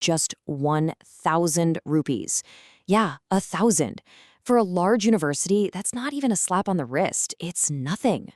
just 1,000 rupees. Yeah, 1,000. For a large university, that's not even a slap on the wrist. It's nothing.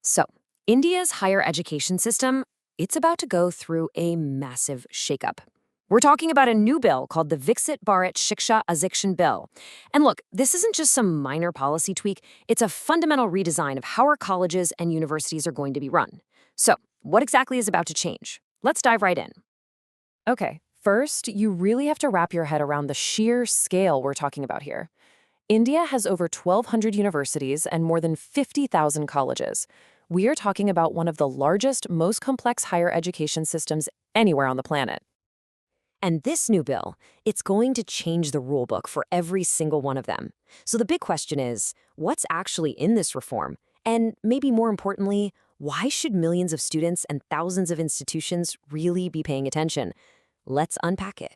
So, India's higher education system, it's about to go through a massive shakeup. We're talking about a new bill called the Viksit Bharat Shiksha Adhishtan bill. And look, this isn't just some minor policy tweak, it's a fundamental redesign of how our colleges and universities are going to be run. So, what exactly is about to change? Let's dive right in. Okay, first, you really have to wrap your head around the sheer scale we're talking about here. India has over 1,200 universities and more than 50,000 colleges. We are talking about one of the largest, most complex higher education systems anywhere on the planet. And this new bill, it's going to change the rulebook for every single one of them. So the big question is, what's actually in this reform? And maybe more importantly, why should millions of students and thousands of institutions really be paying attention? Let's unpack it.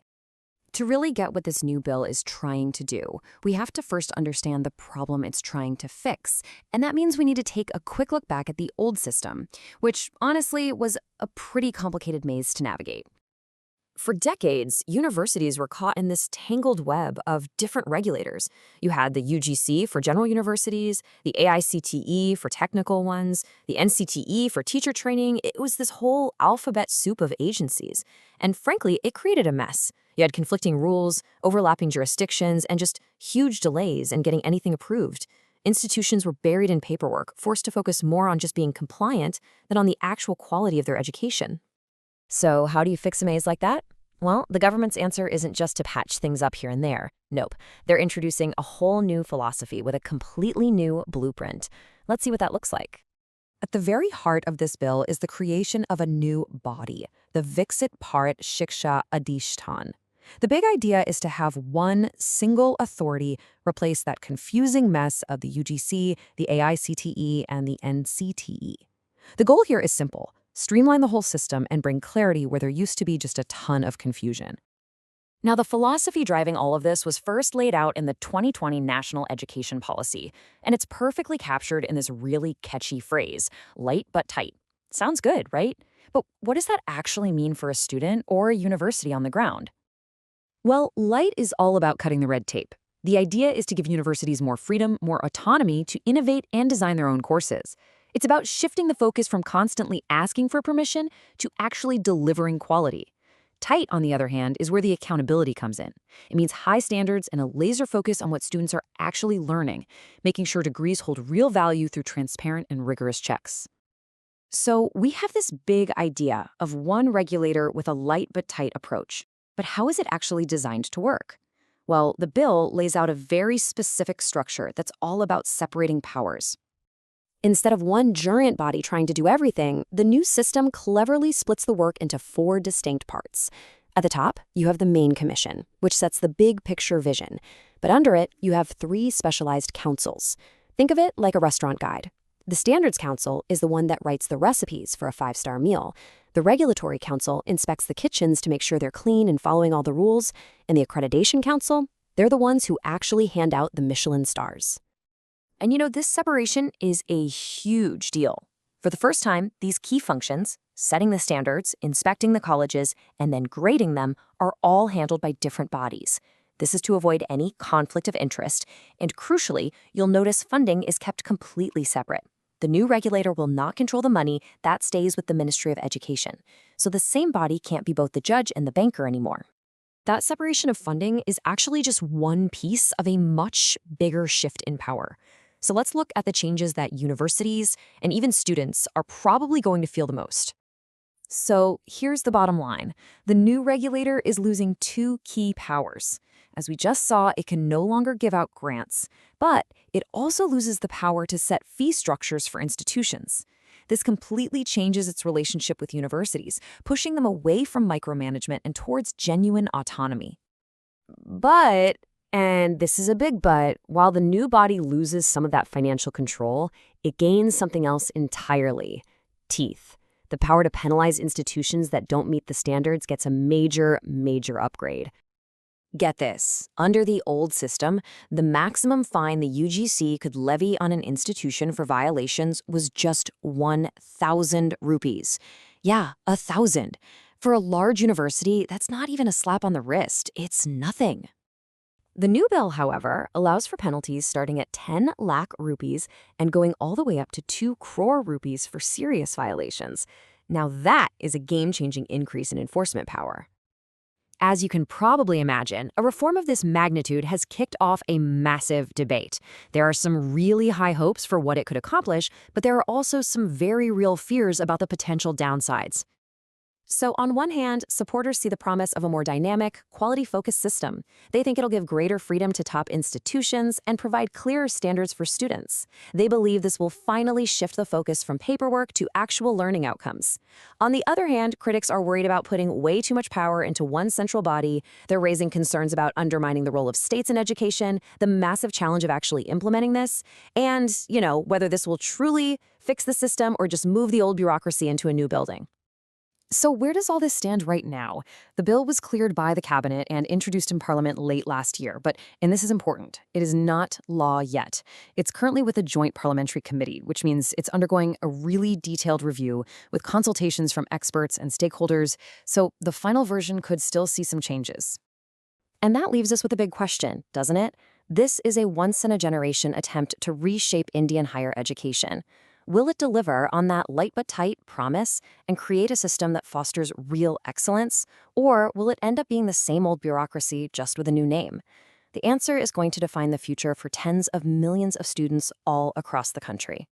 To really get what this new bill is trying to do, we have to first understand the problem it's trying to fix. And that means we need to take a quick look back at the old system, which honestly was a pretty complicated maze to navigate. For decades, universities were caught in this tangled web of different regulators. You had the UGC for general universities, the AICTE for technical ones, the NCTE for teacher training. It was this whole alphabet soup of agencies. And frankly, it created a mess. You had conflicting rules, overlapping jurisdictions, and just huge delays in getting anything approved. Institutions were buried in paperwork, forced to focus more on just being compliant than on the actual quality of their education. So how do you fix a maze like that? Well, the government's answer isn't just to patch things up here and there. Nope. They're introducing a whole new philosophy with a completely new blueprint. Let's see what that looks like. At the very heart of this bill is the creation of a new body, the Viksit Bharat Shiksha Adhishtan. The big idea is to have one single authority replace that confusing mess of the UGC, the AICTE, and the NCTE. The goal here is simple: streamline the whole system and bring clarity where there used to be just a ton of confusion. Now, the philosophy driving all of this was first laid out in the 2020 National Education Policy, and it's perfectly captured in this really catchy phrase, light but tight. Sounds good, right? But what does that actually mean for a student or a university on the ground? Well, light is all about cutting the red tape. The idea is to give universities more freedom, more autonomy to innovate and design their own courses. It's about shifting the focus from constantly asking for permission to actually delivering quality. Tight, on the other hand, is where the accountability comes in. It means high standards and a laser focus on what students are actually learning, making sure degrees hold real value through transparent and rigorous checks. So we have this big idea of one regulator with a light but tight approach. But how is it actually designed to work? Well, the bill lays out a very specific structure that's all about separating powers. Instead of one giant body trying to do everything, the new system cleverly splits the work into 4 distinct parts. At the top, you have the main commission, which sets the big picture vision. But under it, you have 3 specialized councils. Think of it like a restaurant guide. The Standards Council is the one that writes the recipes for a 5-star meal. The Regulatory Council inspects the kitchens to make sure they're clean and following all the rules. And the Accreditation Council, they're the ones who actually hand out the Michelin stars. And this separation is a huge deal. For the first time, these key functions, setting the standards, inspecting the colleges, and then grading them, are all handled by different bodies. This is to avoid any conflict of interest, and crucially, you'll notice funding is kept completely separate. The new regulator will not control the money, that stays with the Ministry of Education. So the same body can't be both the judge and the banker anymore. That separation of funding is actually just one piece of a much bigger shift in power. So let's look at the changes that universities and even students are probably going to feel the most. So here's the bottom line. The new regulator is losing 2 key powers. As we just saw, it can no longer give out grants, but it also loses the power to set fee structures for institutions. This completely changes its relationship with universities, pushing them away from micromanagement and towards genuine autonomy. But, and this is a big but, while the new body loses some of that financial control, it gains something else entirely: teeth. The power to penalize institutions that don't meet the standards gets a major upgrade. Get this. Under the old system, the maximum fine the UGC could levy on an institution for violations was just 1,000 rupees. Yeah, 1,000. For a large university, that's not even a slap on the wrist. It's nothing. The new bill, however, allows for penalties starting at 10 lakh rupees and going all the way up to 2 crore rupees for serious violations. Now that is a game-changing increase in enforcement power. As you can probably imagine, a reform of this magnitude has kicked off a massive debate. There are some really high hopes for what it could accomplish, but there are also some very real fears about the potential downsides. So on one hand, supporters see the promise of a more dynamic, quality-focused system. They think it'll give greater freedom to top institutions and provide clearer standards for students. They believe this will finally shift the focus from paperwork to actual learning outcomes. On the other hand, critics are worried about putting way too much power into one central body. They're raising concerns about undermining the role of states in education, the massive challenge of actually implementing this, and, whether this will truly fix the system or just move the old bureaucracy into a new building. So where does all this stand right now? The bill was cleared by the cabinet and introduced in Parliament late last year, and this is important, it is not law yet. It's currently with a joint parliamentary committee, which means it's undergoing a really detailed review with consultations from experts and stakeholders, so the final version could still see some changes. And that leaves us with a big question, doesn't it? This is a once-in-a-generation attempt to reshape Indian higher education. Will it deliver on that light but tight promise and create a system that fosters real excellence? Or will it end up being the same old bureaucracy just with a new name? The answer is going to define the future for tens of millions of students all across the country.